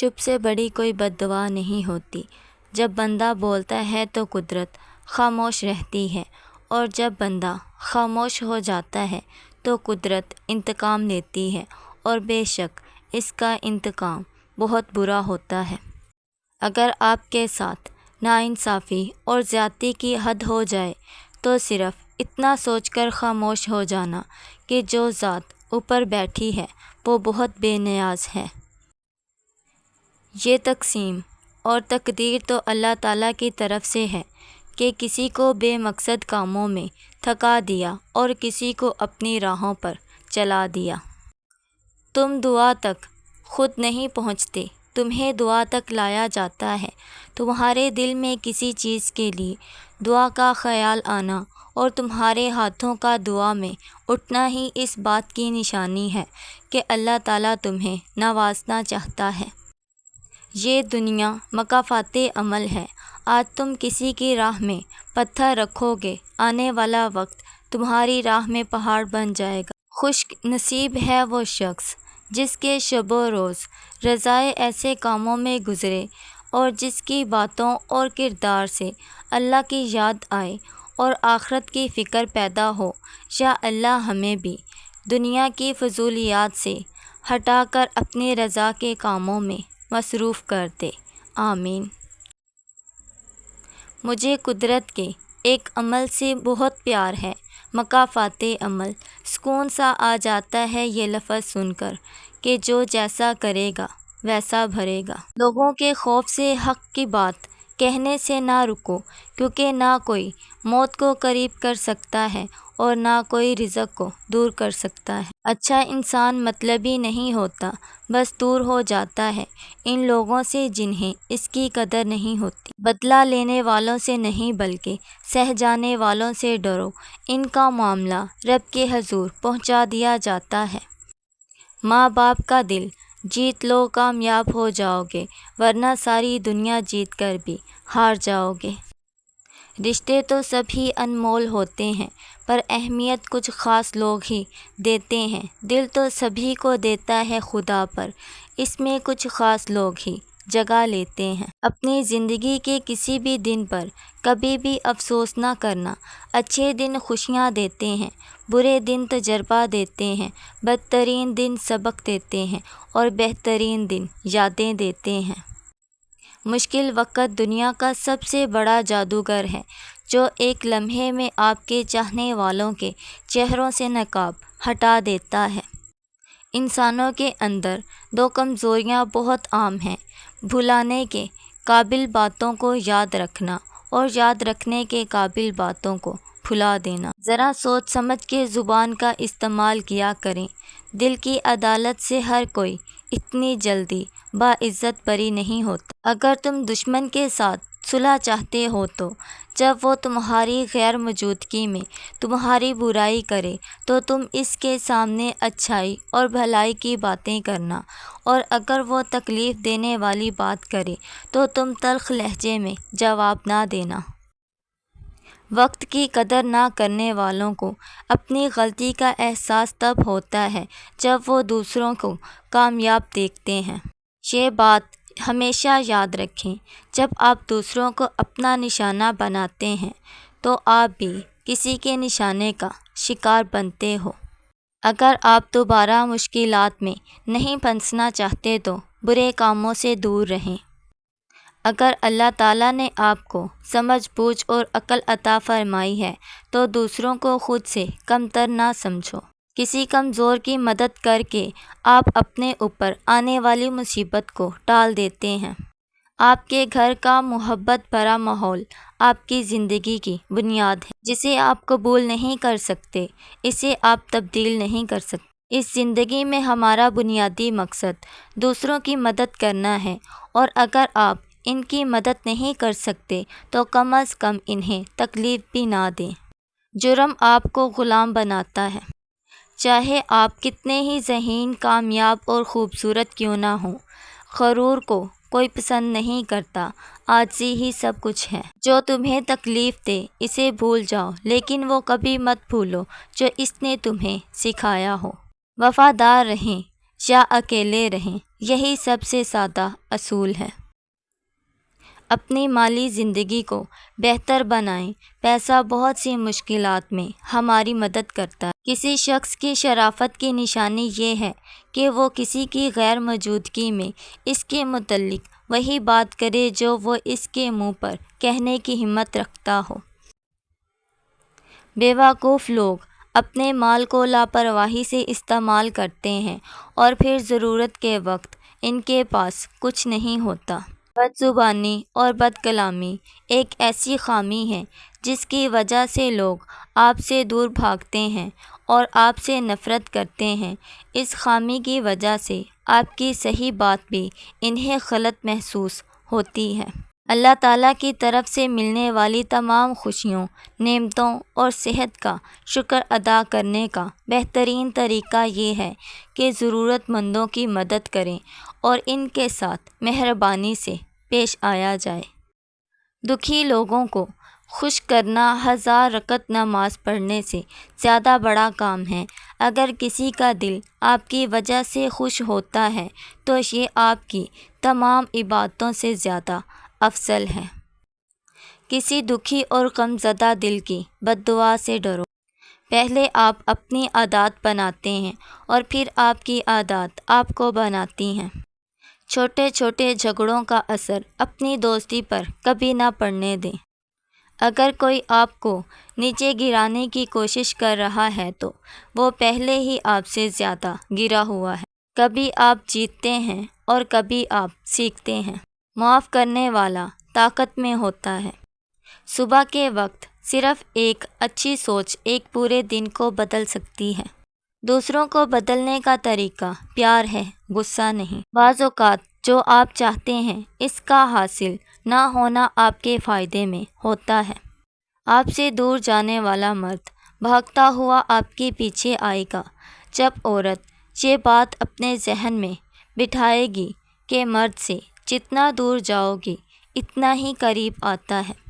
چپ سے بڑی کوئی بد دعا نہیں ہوتی۔ جب بندہ بولتا ہے تو قدرت خاموش رہتی ہے، اور جب بندہ خاموش ہو جاتا ہے تو قدرت انتقام لیتی ہے، اور بے شک اس کا انتقام بہت برا ہوتا ہے۔ اگر آپ کے ساتھ ناانصافی اور زیادتی کی حد ہو جائے تو صرف اتنا سوچ کر خاموش ہو جانا کہ جو ذات اوپر بیٹھی ہے وہ بہت بے نیاز ہے۔ یہ تقسیم اور تقدیر تو اللہ تعالیٰ کی طرف سے ہے کہ کسی کو بے مقصد کاموں میں تھکا دیا اور کسی کو اپنی راہوں پر چلا دیا۔ تم دعا تک خود نہیں پہنچتے، تمہیں دعا تک لایا جاتا ہے۔ تمہارے دل میں کسی چیز کے لیے دعا کا خیال آنا اور تمہارے ہاتھوں کا دعا میں اٹھنا ہی اس بات کی نشانی ہے کہ اللہ تعالیٰ تمہیں نوازنا چاہتا ہے۔ یہ دنیا مکافات عمل ہے۔ آج تم کسی کی راہ میں پتھر رکھو گے، آنے والا وقت تمہاری راہ میں پہاڑ بن جائے گا۔ خوش نصیب ہے وہ شخص جس کے شب و روز رضائے ایسے کاموں میں گزرے اور جس کی باتوں اور کردار سے اللہ کی یاد آئے اور آخرت کی فکر پیدا ہو۔ یا اللہ ہمیں بھی دنیا کی فضولیات سے ہٹا کر اپنی رضا کے کاموں میں مصروف کر دے، آمین۔ مجھے قدرت کے ایک عمل سے بہت پیار ہے، مکافات عمل۔ سکون سا آ جاتا ہے یہ لفظ سن کر کہ جو جیسا کرے گا ویسا بھرے گا۔ لوگوں کے خوف سے حق کی بات کہنے سے نہ رکو، کیونکہ نہ کوئی موت کو قریب کر سکتا ہے اور نہ کوئی رزق کو دور کر سکتا ہے۔ اچھا انسان مطلبی نہیں ہوتا، بس دور ہو جاتا ہے ان لوگوں سے جنہیں اس کی قدر نہیں ہوتی۔ بدلہ لینے والوں سے نہیں بلکہ سہ جانے والوں سے ڈرو، ان کا معاملہ رب کے حضور پہنچا دیا جاتا ہے۔ ماں باپ کا دل جیت لو، کامیاب ہو جاؤ گے، ورنہ ساری دنیا جیت کر بھی ہار جاؤ گے۔ رشتے تو سب ہی انمول ہوتے ہیں، پر اہمیت کچھ خاص لوگ ہی دیتے ہیں۔ دل تو سبھی کو دیتا ہے خدا، پر اس میں کچھ خاص لوگ ہی جگہ لیتے ہیں۔ اپنی زندگی کے کسی بھی دن پر کبھی بھی افسوس نہ کرنا۔ اچھے دن خوشیاں دیتے ہیں، برے دن تجربہ دیتے ہیں، بدترین دن سبق دیتے ہیں اور بہترین دن یادیں دیتے ہیں۔ مشکل وقت دنیا کا سب سے بڑا جادوگر ہے، جو ایک لمحے میں آپ کے چاہنے والوں کے چہروں سے نقاب ہٹا دیتا ہے۔ انسانوں کے اندر دو کمزوریاں بہت عام ہیں، بھلانے کے قابل باتوں کو یاد رکھنا اور یاد رکھنے کے قابل باتوں کو بھلا دینا۔ ذرا سوچ سمجھ کے زبان کا استعمال کیا کریں۔ دل کی عدالت سے ہر کوئی اتنی جلدی باعزت بری نہیں ہوتا۔ اگر تم دشمن کے ساتھ صلح چاہتے ہو تو جب وہ تمہاری غیر موجودگی میں تمہاری برائی کرے تو تم اس کے سامنے اچھائی اور بھلائی کی باتیں کرنا، اور اگر وہ تکلیف دینے والی بات کرے تو تم تلخ لہجے میں جواب نہ دینا۔ وقت کی قدر نہ کرنے والوں کو اپنی غلطی کا احساس تب ہوتا ہے جب وہ دوسروں کو کامیاب دیکھتے ہیں۔ یہ بات ہمیشہ یاد رکھیں، جب آپ دوسروں کو اپنا نشانہ بناتے ہیں تو آپ بھی کسی کے نشانے کا شکار بنتے ہو۔ اگر آپ دوبارہ مشکلات میں نہیں پھنسنا چاہتے تو برے کاموں سے دور رہیں۔ اگر اللہ تعالیٰ نے آپ کو سمجھ بوجھ اور عقل عطا فرمائی ہے تو دوسروں کو خود سے کمتر نہ سمجھو۔ کسی کمزور کی مدد کر کے آپ اپنے اوپر آنے والی مصیبت کو ٹال دیتے ہیں۔ آپ کے گھر کا محبت بھرا ماحول آپ کی زندگی کی بنیاد ہے۔ جسے آپ قبول نہیں کر سکتے، اسے آپ تبدیل نہیں کر سکتے۔ اس زندگی میں ہمارا بنیادی مقصد دوسروں کی مدد کرنا ہے، اور اگر آپ ان کی مدد نہیں کر سکتے تو کم از کم انہیں تکلیف بھی نہ دیں۔ جرم آپ کو غلام بناتا ہے، چاہے آپ کتنے ہی ذہین، کامیاب اور خوبصورت کیوں نہ ہوں۔ غرور کو کوئی پسند نہیں کرتا، عاجزی ہی سب کچھ ہے۔ جو تمہیں تکلیف دے اسے بھول جاؤ، لیکن وہ کبھی مت بھولو جو اس نے تمہیں سکھایا ہو۔ وفادار رہیں، یا اکیلے رہیں، یہی سب سے سادہ اصول ہے۔ اپنی مالی زندگی کو بہتر بنائیں۔ پیسہ بہت سی مشکلات میں ہماری مدد کرتا ہے۔ کسی شخص کی شرافت کی نشانی یہ ہے کہ وہ کسی کی غیر موجودگی میں اس کے متعلق وہی بات کرے جو وہ اس کے منہ پر کہنے کی ہمت رکھتا ہو۔ بیوقوف لوگ اپنے مال کو لاپرواہی سے استعمال کرتے ہیں اور پھر ضرورت کے وقت ان کے پاس کچھ نہیں ہوتا۔ بد زبانی اور بد کلامی ایک ایسی خامی ہے جس کی وجہ سے لوگ آپ سے دور بھاگتے ہیں اور آپ سے نفرت کرتے ہیں۔ اس خامی کی وجہ سے آپ کی صحیح بات بھی انہیں غلط محسوس ہوتی ہے۔ اللہ تعالیٰ کی طرف سے ملنے والی تمام خوشیوں، نعمتوں اور صحت کا شکر ادا کرنے کا بہترین طریقہ یہ ہے کہ ضرورت مندوں کی مدد کریں اور ان کے ساتھ مہربانی سے پیش آیا جائے۔ دکھی لوگوں کو خوش کرنا 1000 رکعت نماز پڑھنے سے زیادہ بڑا کام ہے۔ اگر کسی کا دل آپ کی وجہ سے خوش ہوتا ہے تو یہ آپ کی تمام عبادتوں سے زیادہ افضل ہے۔ کسی دکھی اور غمزدہ دل کی بد دعا سے ڈرو۔ پہلے آپ اپنی عادات بناتے ہیں اور پھر آپ کی عادات آپ کو بناتی ہیں۔ چھوٹے چھوٹے جھگڑوں کا اثر اپنی دوستی پر کبھی نہ پڑنے دیں۔ اگر کوئی آپ کو نیچے گرانے کی کوشش کر رہا ہے تو وہ پہلے ہی آپ سے زیادہ گرا ہوا ہے۔ کبھی آپ جیتتے ہیں اور کبھی آپ سیکھتے ہیں۔ معاف کرنے والا طاقت میں ہوتا ہے۔ صبح کے وقت صرف ایک اچھی سوچ ایک پورے دن کو بدل سکتی ہے۔ دوسروں کو بدلنے کا طریقہ پیار ہے، غصہ نہیں۔ بعض اوقات جو آپ چاہتے ہیں اس کا حاصل نہ ہونا آپ کے فائدے میں ہوتا ہے۔ آپ سے دور جانے والا مرد بھاگتا ہوا آپ کے پیچھے آئے گا۔ جب عورت یہ بات اپنے ذہن میں بٹھائے گی کہ مرد سے جتنا دور جاؤ گی اتنا ہی قریب آتا ہے۔